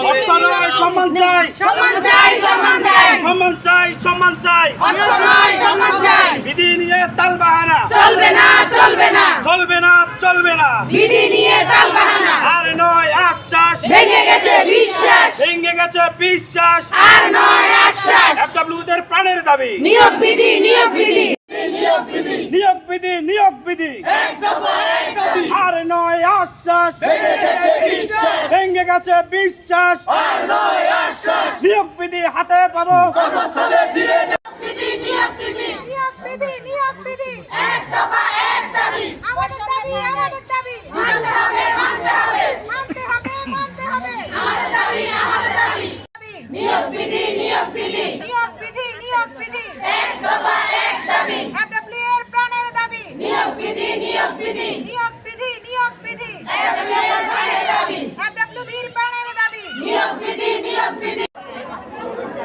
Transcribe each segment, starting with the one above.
অর্থ নয় সম্মান চাই, সম্মান চাই। বিধি নিয়ে তালবাহানা চলবে না। আর নয় আশ্বাস, ভেঙে গেছে বিশ্বাস। FW দের প্রাণের দাবি নিয়োগ বিধি। আর নয় আশ্বাস, ভেঙে গেছে বিশ্বাস। নিয়োগ বিধি হাতে পাবো,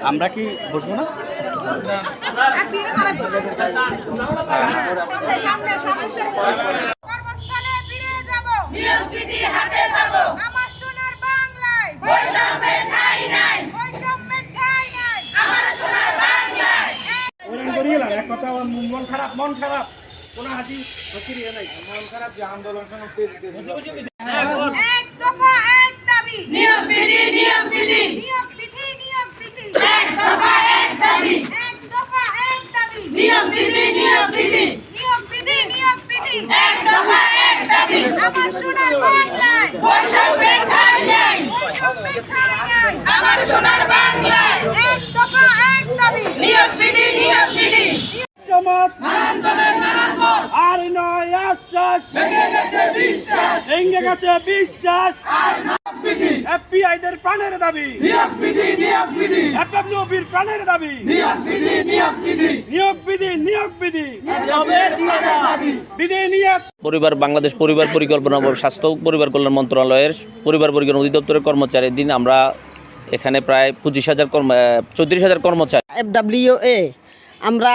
আমরা কি বসবো না? কর্মস্থলে ফিরে যাব, নিয়োগ বিধি হাতে পাবো। আমার সোনার বাংলায় বৈষম্যের ঠাঁই নাই। আমার সোনার বাংলায় এক কথা মন খারাপ কোন হাসি নাই, মন খারাপ যে আন্দোলন সমাপ্তি এক দফা এক দাবি, নিয়োগ বিধি এক দফা এক দাবি, নিয়োগ বিধি এক দফা এক দাবি। আমার সোনার বাংলায় বৈষম্যের ঠাঁই নাই। আমার সোনার বাংলায় এক দফা এক দাবি, নিয়োগ বিধি আর নয় আশ্বাস, ভেঙে গেছে বিশ্বাস। FBI দের প্রাণের দাবি, FW প্রাণের দাবি, নিয়োগ বিধি। পরিবার বাংলাদেশ পরিবার পরিকল্পনা ও স্বাস্থ্য পরিবার কল্যাণ মন্ত্রণালয়ের পরিবার পরিকল্পনা অধিদপ্তরের কর্মচারী দিন আমরা এখানে প্রায় 34,000 কর্মচারী। FWA আমরা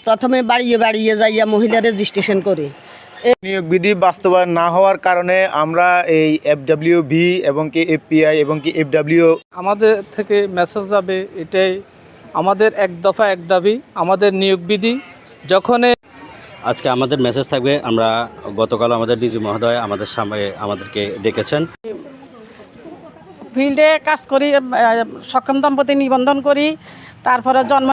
প্রথমে বাড়িয়ে যাইয়া মহিলা রেজিস্ট্রেশন করি। নিয়োগ বিধি বাস্তবায়ন না হওয়ার কারণে আমরা এই FWB এবং কি FBI এবং কি FW আমাদের থেকে মেসেজ যাবে, এটাই আমাদের এক দফা এক দাবি, আমাদের নিয়োগ বিধি। যখন আজকে আমাদের মেসেজ থাকবে, আমরা গতকাল আমাদের ডিজি মহোদয় আমাদের সামনে আমাদেরকে ডেকেছেন। ফিল্ডে কাজ করি, সক্ষম দম্পতি নিবন্ধন করি, তারপরে জন্ম